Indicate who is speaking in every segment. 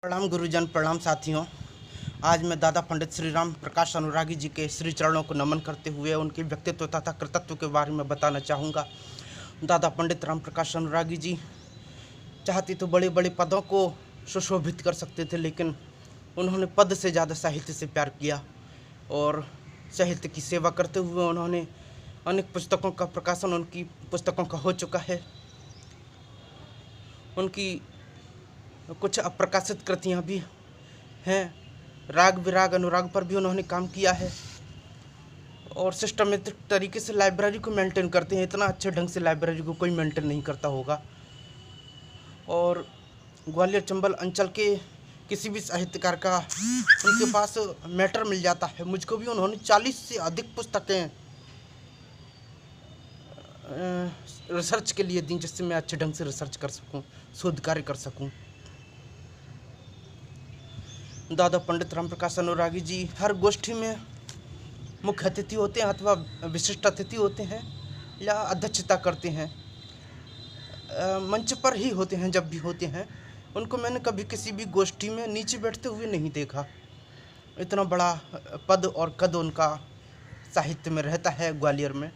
Speaker 1: प्रणाम गुरुजन, प्रणाम साथियों। आज मैं दादा पंडित श्री राम प्रकाश अनुरागी जी के श्री चरणों को नमन करते हुए उनके व्यक्तित्व तथा कृतित्व के बारे में बताना चाहूँगा। दादा पंडित राम प्रकाश अनुरागी जी चाहते तो बड़े बड़े पदों को सुशोभित कर सकते थे, लेकिन उन्होंने पद से ज़्यादा साहित्य से प्यार किया और साहित्य की सेवा करते हुए उन्होंने अनेक पुस्तकों का प्रकाशन उनकी पुस्तकों का हो चुका है। उनकी कुछ अप्रकाशित कृतियाँ भी हैं। राग विराग अनुराग पर भी उन्होंने काम किया है और सिस्टमेटिक तरीके से लाइब्रेरी को मेंटेन करते हैं। इतना अच्छे ढंग से लाइब्रेरी को कोई मेंटेन नहीं करता होगा। और ग्वालियर चंबल अंचल के किसी भी साहित्यकार का उनके पास मैटर मिल जाता है। मुझको भी उन्होंने 40 से अधिक पुस्तकें रिसर्च के लिए दी, जिससे मैं अच्छे ढंग से रिसर्च कर सकूं, शोध कार्य कर सकूं। दादा पंडित राम प्रकाश अनुरागी जी हर गोष्ठी में मुख्य अतिथि होते हैं अथवा विशिष्ट अतिथि होते हैं या अध्यक्षता करते हैं। मंच पर ही होते हैं। जब भी होते हैं उनको मैंने कभी किसी भी गोष्ठी में नीचे बैठते हुए नहीं देखा। इतना बड़ा पद और कद उनका साहित्य में रहता है ग्वालियर में।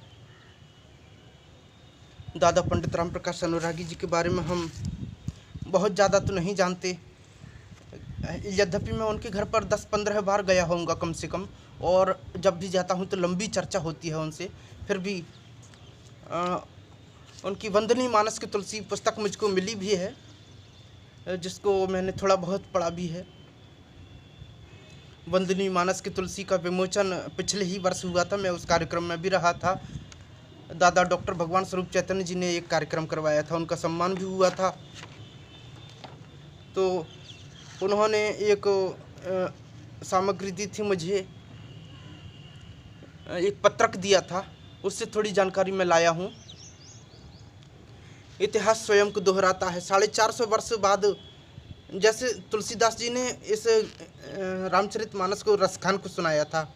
Speaker 1: दादा पंडित राम प्रकाश अनुरागी जी के बारे में हम बहुत ज़्यादा तो नहीं जानते, यद्यपि मैं उनके घर पर 10-15 बार गया होऊंगा कम से कम, और जब भी जाता हूं तो लंबी चर्चा होती है उनसे। फिर भी उनकी वंदनीय मानस की तुलसी पुस्तक मुझको मिली भी है, जिसको मैंने थोड़ा बहुत पढ़ा भी है। वंदनीय मानस की तुलसी का विमोचन पिछले ही वर्ष हुआ था। मैं उस कार्यक्रम में भी रहा था। दादा डॉक्टर भगवान स्वरूप चैतन्य जी ने एक कार्यक्रम करवाया था, उनका सम्मान भी हुआ था। तो उन्होंने एक सामग्री दी थी मुझे, एक पत्रक दिया था, उससे थोड़ी जानकारी मैं लाया हूँ। इतिहास स्वयं को दोहराता है। 450 वर्ष बाद जैसे तुलसीदास जी ने इस रामचरितमानस को रसखान को सुनाया था,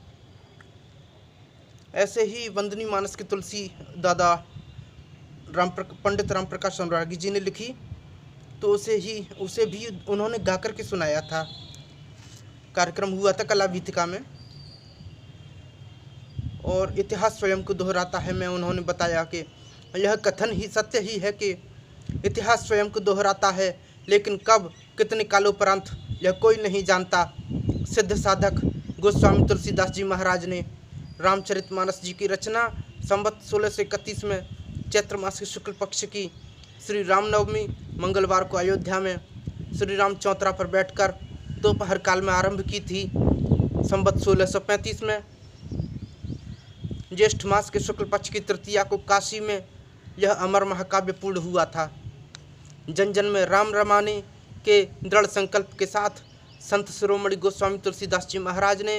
Speaker 1: ऐसे ही वंदनीय मानस की तुलसी दादा पंडित राम प्रकाश अनुरागी जी ने लिखी, तो उसे भी उन्होंने गा कर के सुनाया था। कार्यक्रम हुआ था कला वीथिका में। और इतिहास स्वयं को दोहराता है में उन्होंने बताया कि यह कथन ही सत्य ही है कि इतिहास स्वयं को दोहराता है, लेकिन कब कितने कालोपरांत यह कोई नहीं जानता। सिद्ध साधक गोस्वामी तुलसीदास जी महाराज ने रामचरितमानस जी की रचना संवत 1631 में चैत्र मास के शुक्ल पक्ष की श्री रामनवमी मंगलवार को अयोध्या में श्री राम चौतरा पर बैठकर दोपहर काल में आरंभ की थी। संवत 1635 में ज्येष्ठ मास के शुक्ल पक्ष की तृतीया को काशी में यह अमर महाकाव्य पूर्ण हुआ था। जन जन में राम रमाने के दृढ़ संकल्प के साथ संत शिरोमणि गोस्वामी तुलसीदास जी महाराज ने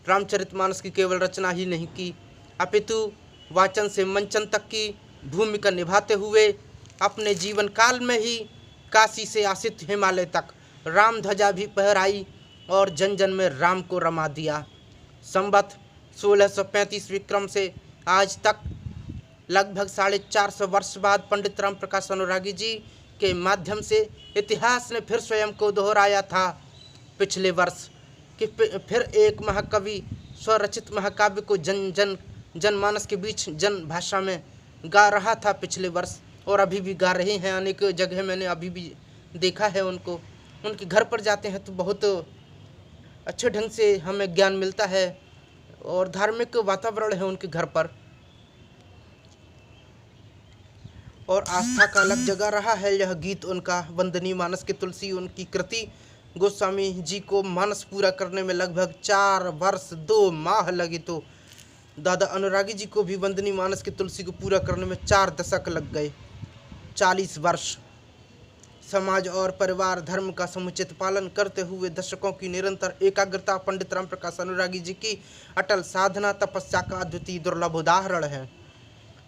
Speaker 1: रामचरितमानस की केवल रचना ही नहीं की, अपितु वाचन से मंचन तक की भूमिका निभाते हुए अपने जीवन काल में ही काशी से आसित हिमालय तक राम ध्वजा भी फहराई और जन जन में राम को रमा दिया। संवत 1635 विक्रम से आज तक लगभग 450 वर्ष बाद पंडित राम प्रकाश अनुरागी जी के माध्यम से इतिहास ने फिर स्वयं को दोहराया था पिछले वर्ष कि फिर एक महाकवि स्वरचित महाकाव्य को जनमानस के बीच जन भाषा में गा रहा था पिछले वर्ष, और अभी भी गा रहे हैं। अनेक जगह मैंने अभी भी देखा है उनको। उनके घर पर जाते हैं तो बहुत अच्छे ढंग से हमें ज्ञान मिलता है और धार्मिक वातावरण है उनके घर पर, और आस्था का अलग जगह रहा है यह गीत उनका वंदनीय मानस की तुलसी। उनकी कृति गोस्वामी जी को मानस पूरा करने में लगभग 4 वर्ष 2 माह लगे, तो दादा अनुरागी जी को भी वंदनीय मानस की तुलसी को पूरा करने में 4 दशक लग गए, 40 वर्ष। समाज और परिवार धर्म का समुचित पालन करते हुए दशकों की निरंतर एकाग्रता पंडित राम प्रकाश अनुरागी जी की अटल साधना तपस्या का अद्वितीय दुर्लभ उदाहरण है।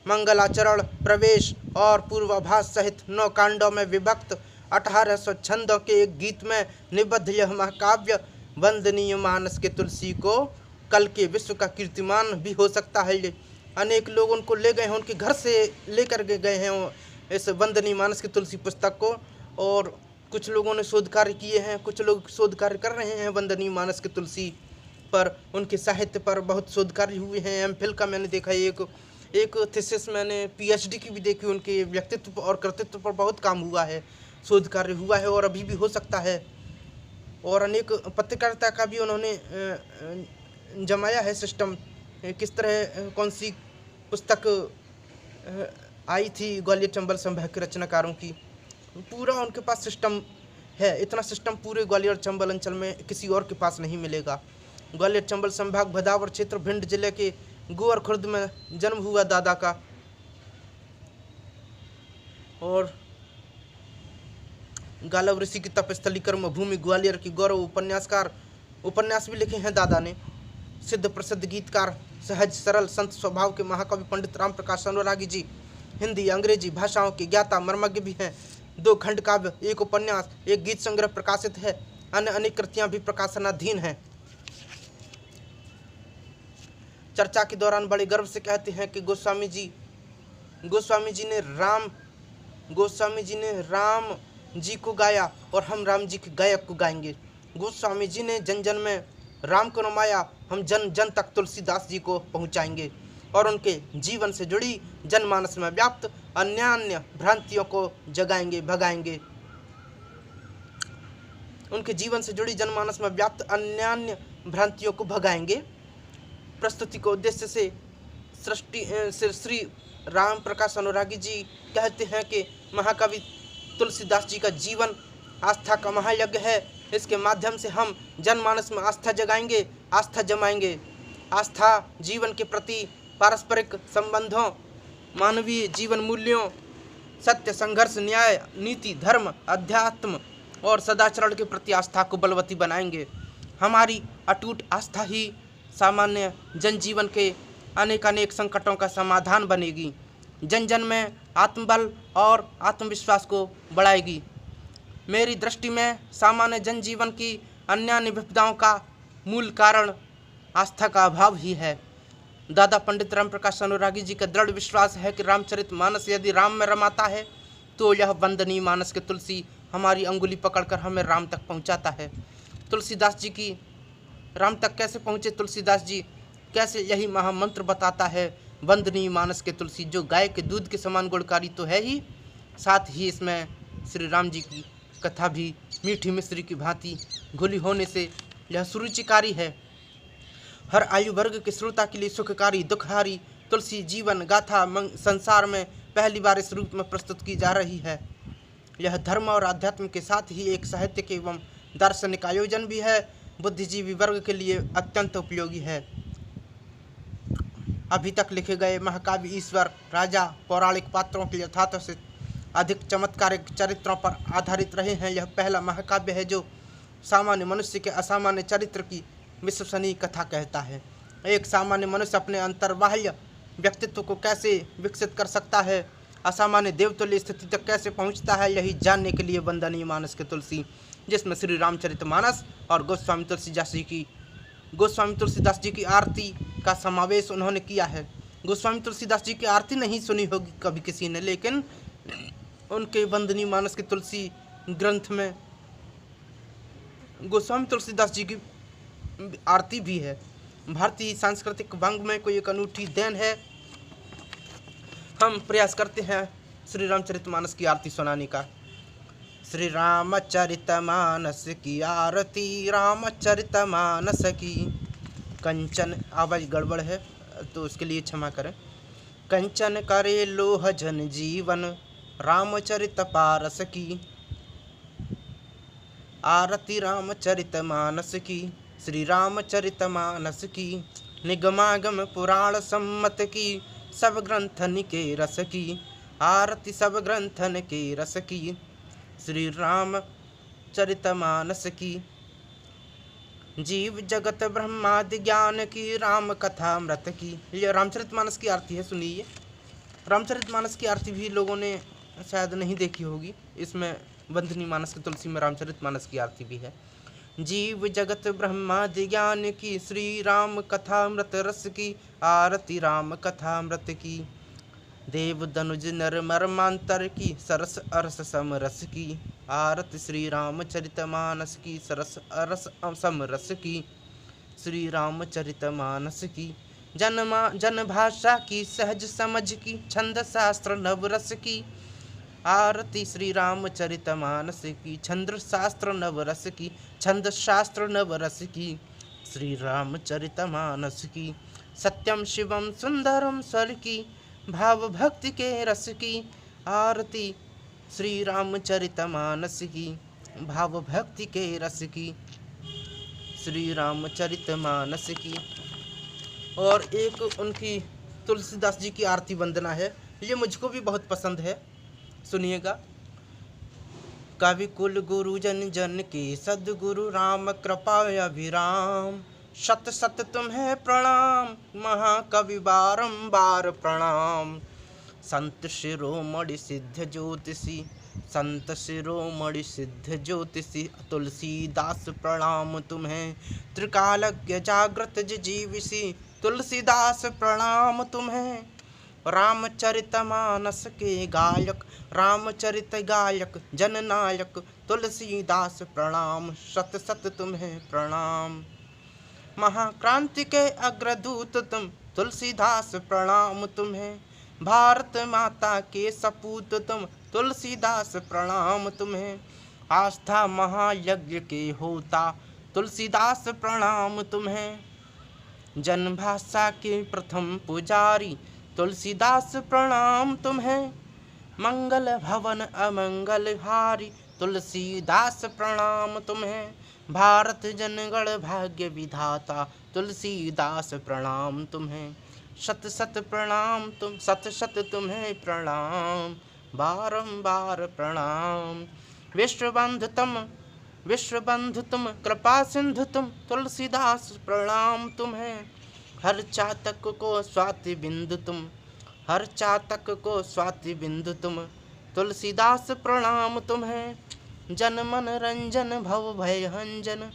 Speaker 1: मंगलाचरण, प्रवेश और पूर्वाभास सहित 9 कांडों में विभक्त 1800 छंदों के एक गीत में निबद्ध यह महाकाव्य वंदनीय मानस के तुलसी को कल के विश्व का कीर्तिमान भी हो सकता है। अनेक लोग उनको ले गए हैं, उनके घर से लेकर के गए हैं इस वंदनीय मानस की तुलसी पुस्तक को, और कुछ लोगों ने शोध कार्य किए हैं, कुछ लोग शोध कार्य कर रहे हैं वंदनीय मानस के तुलसी पर, उनके साहित्य पर बहुत शोध कार्य हुए हैं। एमफिल का मैंने देखा, एक थीसिस मैंने पीएचडी की भी देखी, उनके व्यक्तित्व और कृतित्व पर बहुत काम हुआ है, शोध कार्य हुआ है और अभी भी हो सकता है। और अनेक पत्रकारिता का भी उन्होंने जमाया है सिस्टम, किस तरह कौन सी पुस्तक आई थी ग्वालियर चंबल संभाग के रचनाकारों की, पूरा उनके पास सिस्टम है। इतना सिस्टम पूरे ग्वालियर चंबल अंचल में किसी और के पास नहीं मिलेगा। ग्वालियर चंबल संभाग भदावर क्षेत्र भिंड जिले के गोवर खुर्द में जन्म हुआ दादा का, और गालव ऋषि की तपस्थली कर्मभूमि ग्वालियर की गौरव उपन्यासकार, उपन्यास भी लिखे हैं दादा ने। सिद्ध प्रसिद्ध गीतकार, सहज सरल संत स्वभाव के महाकवि पंडित राम प्रकाश अनुरागी जी हिंदी अंग्रेजी भाषाओं के ज्ञाता मर्मज्ञ भी हैं। 2 खंड काव्य, 1 उपन्यास, 1 गीत संग्रह प्रकाशित है। अन्य अनेक कृतियां भी प्रकाशनाधीन हैं। चर्चा के दौरान बड़े गर्व से कहते हैं कि गोस्वामी जी ने राम जी को गाया और हम राम जी के गायक को गाएंगे। गोस्वामी जी ने जन जन में राम को रमाया, हम जन जन तक तुलसीदास जी को पहुंचाएंगे और उनके जीवन से जुड़ी जनमानस में व्याप्त अन्यान्य भ्रांतियों को जगाएंगे भगाएंगे। उनके जीवन से जुड़ी जनमानस में व्याप्त अन्यान्य भ्रांतियों को भगाएंगे। प्रस्तुति को उद्देश्य से श्री राम प्रकाश अनुरागी जी कहते हैं कि महाकवि तुलसीदास जी का जीवन आस्था का महायज्ञ है। इसके माध्यम से हम जनमानस में आस्था जगाएंगे, आस्था जमाएंगे। आस्था जीवन के प्रति, पारस्परिक संबंधों, मानवीय जीवन मूल्यों, सत्य, संघर्ष, न्याय, नीति, धर्म, अध्यात्म और सदाचरण के प्रति आस्था को बलवती बनाएंगे। हमारी अटूट आस्था ही सामान्य जनजीवन के अनेक संकटों का समाधान बनेगी, जन जन में आत्मबल और आत्मविश्वास को बढ़ाएगी। मेरी दृष्टि में सामान्य जनजीवन की अन्यान्य विपदाओं का मूल कारण आस्था का अभाव ही है। दादा पंडित राम प्रकाश अनुरागी जी का दृढ़ विश्वास है कि रामचरितमानस यदि राम में रमाता है तो यह वंदनीय मानस के तुलसी हमारी अंगुली पकड़कर हमें राम तक पहुंचाता है। तुलसीदास जी की राम तक कैसे पहुँचे तुलसीदास जी, कैसे, यही महामंत्र बताता है वंदनीय मानस के तुलसी, जो गाय के दूध के समान गुणकारी तो है ही, साथ ही इसमें श्री राम जी की कथा भी मीठी मिश्री की भांति घुली होने से यह सुरुचिकारी है। हर आयु वर्ग के श्रोता के लिए सुखकारी दुखहारी तुलसी जीवन गाथा संसार में पहली बार इस रूप में प्रस्तुत की जा रही है। यह धर्म और अध्यात्म के साथ ही एक साहित्यिक एवं दार्शनिक आयोजन भी है। बुद्धिजीवी वर्ग के लिए अत्यंत उपयोगी है। अभी तक लिखे गए महाकाव्य ईश्वर, राजा, पौराणिक पात्रों के यथार्थ से अधिक चमत्कारिक चरित्रों पर आधारित रहे हैं। यह पहला महाकाव्य है जो सामान्य मनुष्य के असामान्य चरित्र की विश्वसनीय कथा कहता है। एक सामान्य मनुष्य अपने अंतर्बाह्य व्यक्तित्व को कैसे विकसित कर सकता है, असामान्य देवतुल्य स्थिति तक कैसे पहुंचता है, यही जानने के लिए वंदनीय मानस के तुलसी, जिसमें श्री रामचरितमानस और गोस्वामी तुलसीदास जी की आरती का समावेश उन्होंने किया है। गोस्वामी तुलसीदास जी की आरती नहीं सुनी होगी कभी किसी ने, लेकिन उनके वंदनीय मानस के तुलसी ग्रंथ में गोस्वामी तुलसीदास जी की आरती भी है। भारतीय सांस्कृतिक वंग में कोई एक अनूठी देन है। हम प्रयास करते हैं श्री रामचरितमानस की आरती सुनाने का। श्री रामचरितमानस की आरती, रामचरितमानस की। कंचन, आवाज गड़बड़ है तो उसके लिए क्षमा करें। कंचन करे लोह जन जीवन, रामचरित पारस की। आरती रामचरितमानस की, श्री रामचरितमानस की। निगमागम पुराण सम्मत की, सब ग्रंथन के रस की। आरती सब ग्रंथन के रस की, श्री रामचरितमानस की। जीव जगत ब्रह्मादि ज्ञान की, राम कथा अमृत की। ये रामचरितमानस की आरती है, सुनिए। रामचरितमानस की आरती भी लोगों ने शायद नहीं देखी होगी। इसमें वंदनीय मानस के तुलसी में रामचरितमानस की आरती भी है। जीव जगत ब्रह्मादि ज्ञान की, श्री राम कथा अमृत रस की। आरती राम कथा अमृत की। देव दनुज नर मर्मांतर की सरस अरस समरस की। आरती श्री रामचरितमानस की सरस अरस समरस की। श्री रामचरितमानस की जन भाषा की सहज समझ की। छंद शास्त्र नवरस की। आरती श्री रामचरितमानस की छंद शास्त्र नवरस की। छंद शास्त्र नवरस की। श्री रामचरितमानस की सत्यम शिवम सुंदरम स्वर की। भाव भक्ति के रस की। आरती श्री रामचरितमानस की भाव भक्ति के रस की। श्री रामचरितमानस की। और एक उनकी तुलसीदास जी की आरती वंदना है, ये मुझको भी बहुत पसंद है, सुनिएगा। कवि कुल गुरु जन जन के सद्गुरु राम कृपा अभिराम। शत शत तुम्हें प्रणाम महाकवि बारंबार प्रणाम। संत शिरोमणि सिद्ध ज्योतिषी संत शिरोमणि सिद्ध ज्योतिषी तुलसीदास प्रणाम तुम्हें। त्रिकालज्ञ जागृत जीविसी तुलसीदास प्रणाम तुम्हें। रामचरितमानस के गायक रामचरित गायक जननायक तुलसीदास प्रणाम। शत शत तुम्हें प्रणाम। महाक्रांति के अग्रदूत तुम तुलसीदास प्रणाम तुम्हें। भारत माता के सपूत तुम तुलसीदास प्रणाम तुम्हें। आस्था महायज्ञ के होता तुलसीदास प्रणाम तुम्हें। जनभाषा के प्रथम पुजारी तुलसीदास प्रणाम तुम्हें। मंगल भवन अमंगल हारी तुलसीदास प्रणाम तुम्हें। भारत जनगण भाग्य विधाता तुलसीदास प्रणाम तुम्हें। शत शत प्रणाम शत शत तुम्हें प्रणाम बारंबार प्रणाम। विश्वबंधु तुम कृपा सिंधु तुम तुलसीदास प्रणाम तुम्हें। हर चातक को स्वाति बिंदु तुम हर चातक को स्वाति बिंदु तुम तुलसीदास प्रणाम तुम्हें। जन मन रंजन भव भय हंजन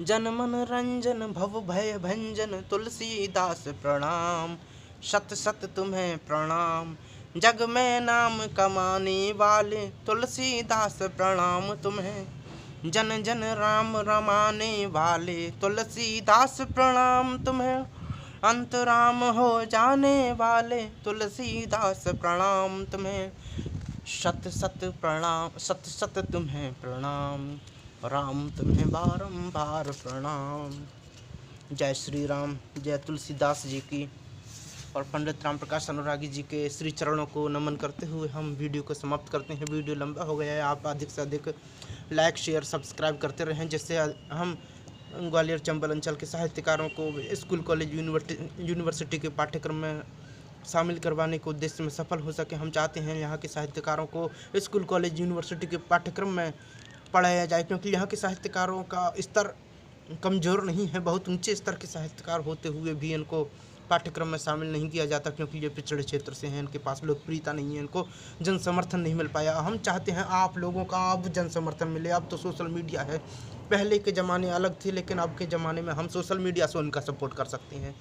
Speaker 1: जन मन रंजन भव भय भंजन तुलसीदास प्रणाम। शत शत तुम्हें प्रणाम। जग में नाम कमाने वाले तुलसीदास प्रणाम तुम्हें। जन जन राम रमाने वाले तुलसीदास प्रणाम तुम्हें। अंतराम हो जाने वाले तुलसीदास प्रणाम तुम्हें। शत शत प्रणाम शत शत तुम्हें प्रणाम राम तुम्हें बारंबार प्रणाम। जय श्री राम। जय तुलसीदास जी की। और पंडित राम प्रकाश अनुरागी जी के श्री चरणों को नमन करते हुए हम वीडियो को समाप्त करते हैं। वीडियो लंबा हो गया है, आप अधिक से अधिक लाइक शेयर सब्सक्राइब करते रहें, जिससे हम ग्वालियर चंबल अंचल के साहित्यकारों को स्कूल कॉलेज यूनिवर्सिटी के पाठ्यक्रम में शामिल करवाने के उद्देश्य में सफल हो सके। हम चाहते हैं यहाँ के साहित्यकारों को स्कूल कॉलेज यूनिवर्सिटी के पाठ्यक्रम में पढ़ाया जाए, क्योंकि यहाँ के साहित्यकारों का स्तर कमज़ोर नहीं है। बहुत ऊंचे स्तर के साहित्यकार होते हुए भी इनको पाठ्यक्रम में शामिल नहीं किया जाता, क्योंकि ये पिछड़े क्षेत्र से हैं, इनके पास लोकप्रियता नहीं है, इनको जन समर्थन नहीं मिल पाया। हम चाहते हैं आप लोगों का अब जन समर्थन मिले। अब तो सोशल मीडिया है, पहले के ज़माने अलग थे, लेकिन अब के ज़माने में हम सोशल मीडिया से उनका सपोर्ट कर सकते हैं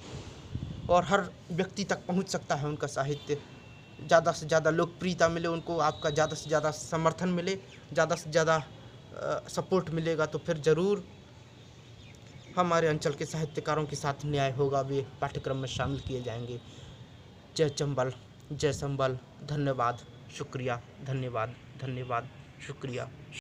Speaker 1: और हर व्यक्ति तक पहुंच सकता है उनका साहित्य। ज़्यादा से ज़्यादा लोकप्रियता मिले उनको, आपका ज़्यादा से ज़्यादा समर्थन मिले, ज़्यादा से ज़्यादा सपोर्ट मिलेगा, तो फिर ज़रूर हमारे अंचल के साहित्यकारों के साथ न्याय होगा, वे पाठ्यक्रम में शामिल किए जाएंगे। जय चंबल, जय संबल। धन्यवाद, शुक्रिया, धन्यवाद, धन्यवाद, शुक्रिया।